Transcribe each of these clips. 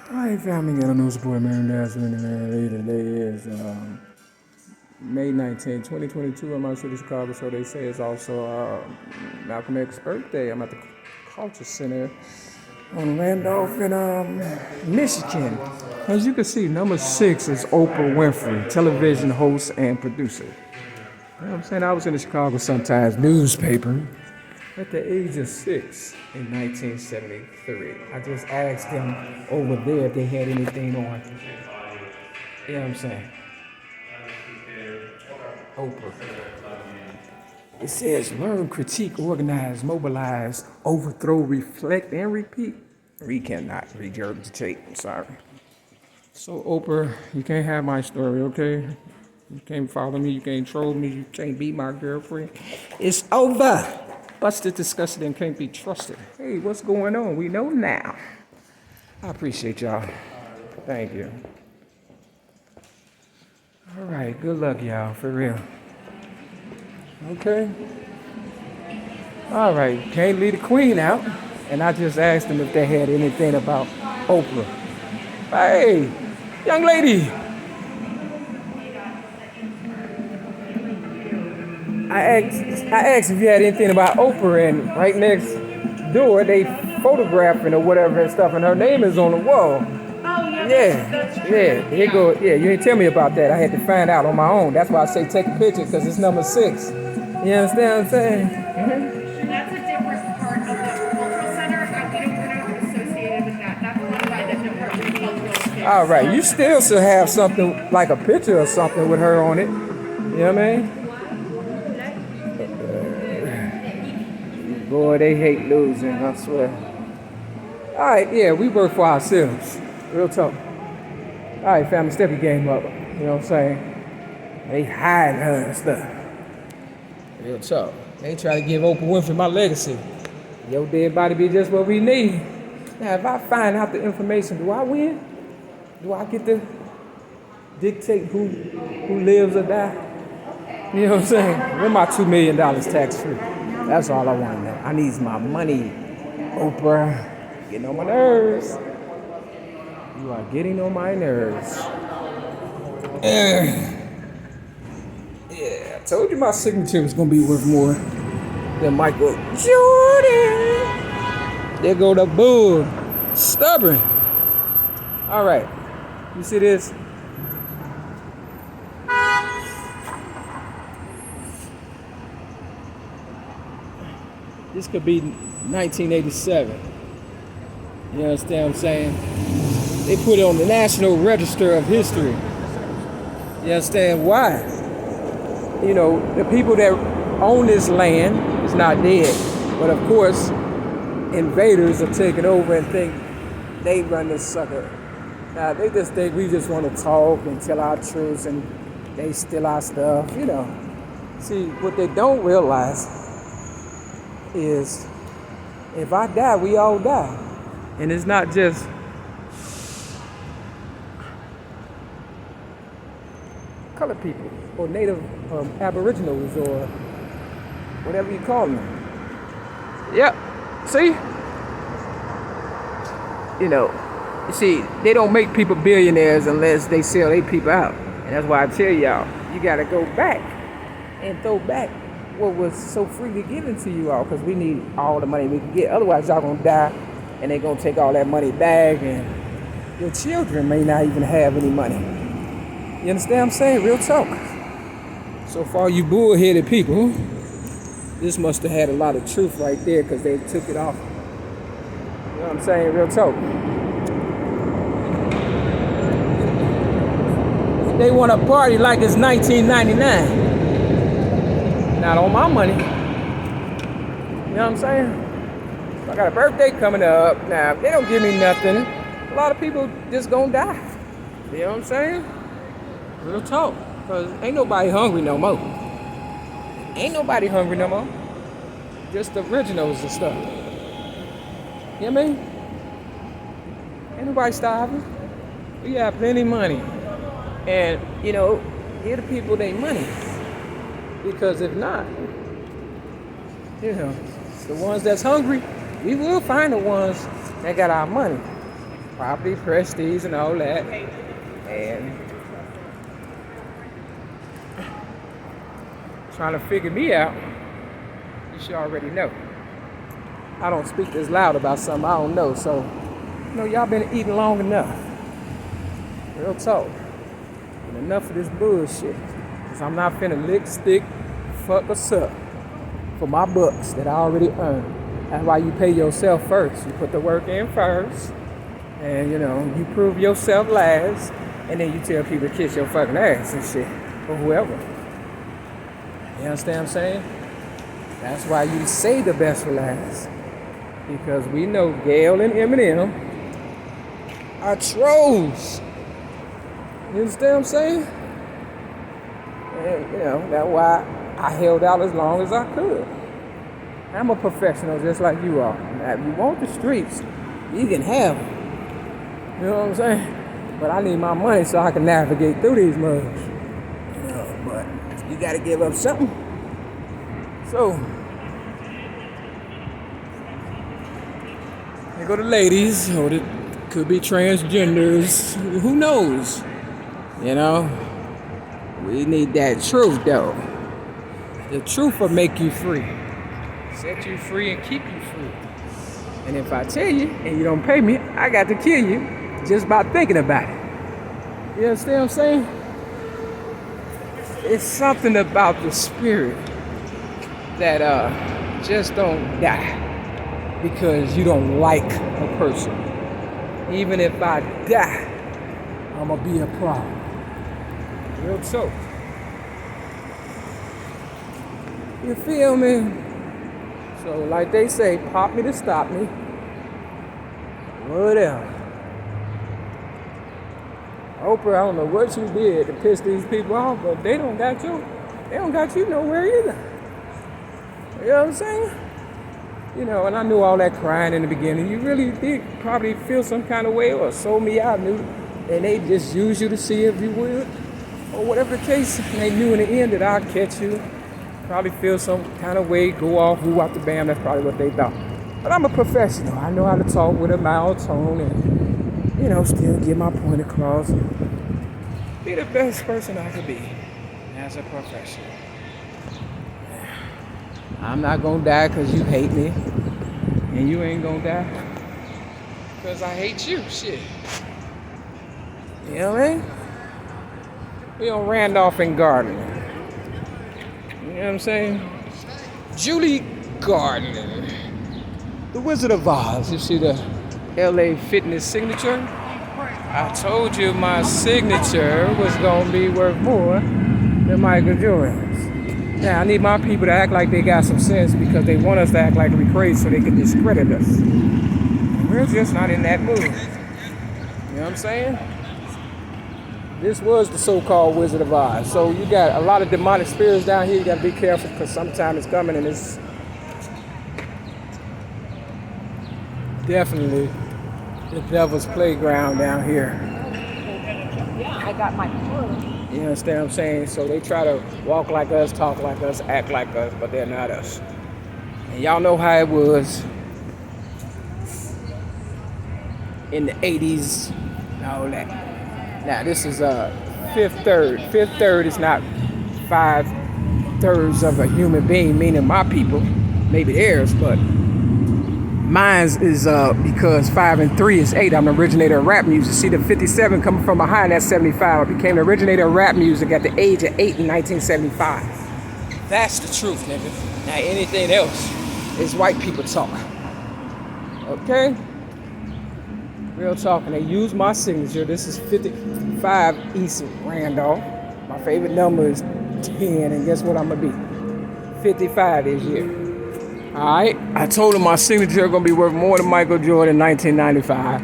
Alright, family, got a new support, man. That's when today is May 19, 2022. I'm out of Chicago, so they say it's also Malcolm X's birthday. I'm at the Culture Center on Randolph in Michigan. As you can see, number 6 is Oprah Winfrey, television host and producer. You know what I'm saying? I was in the Chicago Sun-Times newspaper at the age of 6 in 1973. I just asked them over there if they had anything on. You know what I'm saying? Oprah. It says learn, critique, organize, mobilize, overthrow, reflect, and repeat. We cannot regurgitate. I'm sorry. So Oprah, you can't have my story, okay? You can't follow me, you can't troll me, you can't be my girlfriend. It's over. Busted, disgusted, and can't be trusted. Hey, what's going on? We know now. I appreciate y'all. Thank you. All right, good luck, y'all, for real. Okay. All right, can't leave the queen out. And I just asked them if they had anything about Oprah. Hey, young lady. I asked if you had anything about Oprah, and right next door they photographing or whatever and stuff, and her name is on the wall. Oh yeah. Yeah. Here go. Yeah, you didn't tell me about that. I had to find out on my own. That's why I say take a picture, because it's number 6. You understand what I'm saying? Mm-hmm. That's a different part of the cultural center, and we're not associated with that. That's run by the Department of Cultural Affairs. All right, you still should have something like a picture or something with her on it. You know what I mean? Boy, they hate losing, I swear. All right, yeah, we work for ourselves. Real talk. All right, family, step your game up. You know what I'm saying? They hide her and stuff. Real talk. They try to give Oprah Winfrey my legacy. Your dead body be just what we need. Now, if I find out the information, do I win? Do I get to dictate who lives or die? You know what I'm saying? Where my $2 million tax free? That's all I want to know. I need my money. Oprah, getting on my nerves. You are getting on my nerves. Yeah, I told you my signature was going to be worth more than Michael Jordan. There go the bull. Stubborn. All right. You see this? This could be 1987. You understand what I'm saying? They put it on the National Register of History. You understand why? You know, the people that own this land is not dead. But of course, invaders are taking over and think they run this sucker. Now, they just think we just want to talk and tell our truths and they steal our stuff, you know. See, what they don't realize is if I die, we all die. And it's not just colored people or native aboriginals or whatever you call them. Yep. See? You know, you see, they don't make people billionaires unless they sell their people out. And that's why I tell y'all, you got to go back and throw back what was so freely given to you all, because we need all the money we can get. Otherwise, y'all gonna die, and they gonna take all that money back, and your children may not even have any money. You understand what I'm saying? Real talk. So far, you bullheaded people, this must have had a lot of truth right there, because they took it off. You know what I'm saying? Real talk. They want to party like it's 1999. Not on my money. You know what I'm saying? I got a birthday coming up. Now, if they don't give me nothing, a lot of people just gonna die. You know what I'm saying? Real talk. Because ain't nobody hungry no more. Ain't nobody hungry no more. Just the originals and stuff. You know what I mean? Ain't nobody starving. We got plenty of money. And, you know, give the people their money. Because if not, you know, the ones that's hungry, we will find the ones that got our money. property, prestige, and all that. And trying to figure me out, you should already know. I don't speak this loud about something I don't know, so y'all been eating long enough. Real talk. And enough of this bullshit. Cause I'm not finna lick, stick, fuck or suck for my bucks that I already earned. That's why you pay yourself first. You put the work in first, and you prove yourself last, and then you tell people to kiss your fucking ass and shit, or whoever. You understand what I'm saying? That's why you say the best for last. Because we know Gayle and Eminem are trolls. You understand what I'm saying? And that's why I held out as long as I could. I'm a professional just like you are. Now, if you want the streets, you can have them. You know what I'm saying? But I need my money so I can navigate through these mugs. But you gotta give up something. So, there go the ladies, or it could be transgenders. Who knows? We need that truth though. The truth will make you free. Set you free and keep you free. And if I tell you and you don't pay me, I got to kill you just by thinking about it. You understand what I'm saying? It's something about the spirit that just don't die because you don't like a person. Even if I die, I'm gonna be a problem. Real talk. You feel me? So like they say, pop me to stop me. Whatever. Oprah, I don't know what you did to piss these people off, but they don't got you nowhere either. You know what I'm saying? And I knew all that crying in the beginning. You really did probably feel some kind of way or sold me out, and they just used you to see if you would. Or whatever the case, and they knew in the end that I'd catch you. Probably feel some kind of way, go off, who out the bam, that's probably what they thought. But I'm a professional. I know how to talk with a mild tone and, still get my point across. And be the best person I could be as a professional. I'm not gonna die because you hate me. And you ain't gonna die because I hate you. Shit. You know what I mean? We on Randolph and Gardner. You know what I'm saying? Julie Gardner, the Wizard of Oz. You see the LA Fitness signature? I told you my signature was gonna be worth more than Michael Jordan's. Now I need my people to act like they got some sense because they want us to act like we're crazy so they can discredit us. We're just not in that mood. You know what I'm saying? This was the so-called Wizard of Oz. So you got a lot of demonic spirits down here. You got to be careful because sometimes it's coming and it's definitely the devil's playground down here. Yeah, I got my clue. You understand what I'm saying? So they try to walk like us, talk like us, act like us, but they're not us. And y'all know how it was in the 80s and all that. Now this is fifth third. Fifth third is not 5/3 of a human being, meaning my people, maybe theirs, but mine's is because 5 and 3 is 8. I'm the originator of rap music. See the 57 coming from behind that 75. I became the originator of rap music at the age of 8 in 1975. That's the truth, nigga. Now anything else is white people talk. Okay? Real talk, and they use my signature. This is 55 East Randolph. My favorite number is 10, and guess what I'm gonna be? 55 this year. Alright? I told him my signature gonna be worth more than Michael Jordan in 1995.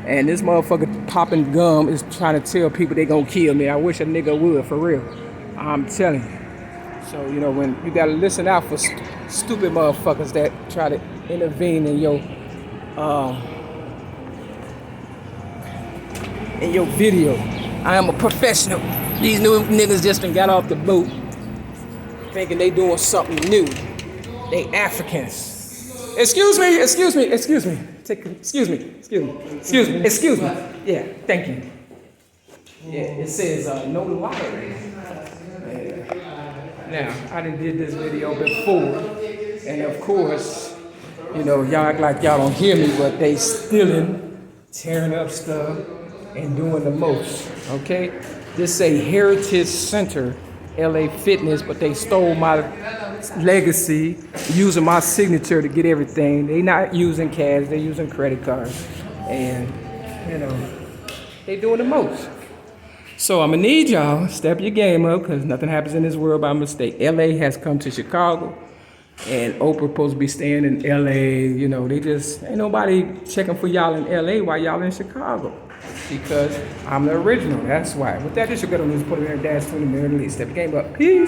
And this motherfucker popping gum is trying to tell people they gonna kill me. I wish a nigga would, for real. I'm telling you. So, when you gotta listen out for stupid motherfuckers that try to intervene in your video. I am a professional. These new niggas just done got off the boat thinking they doing something new. They Africans. Excuse me. Excuse me. Yeah, thank you. Yeah, it says no lighting. Now, I done did this video before, and of course, you know, y'all act like y'all don't hear me, but they stealing, tearing up stuff, and doing the most, okay? This say Heritage Center, LA Fitness, but they stole my legacy, using my signature to get everything. They not using cash, they using credit cards, and, you know, they doing the most. So I'm gonna need y'all, step your game up, because nothing happens in this world by mistake. LA has come to Chicago, and Oprah supposed to be staying in LA. You know, they just, ain't nobody checking for y'all in LA while y'all in Chicago. Because I'm the original, that's why. With that, this your good on this, put it in there, dash 20 minutes, step your game up. Peace.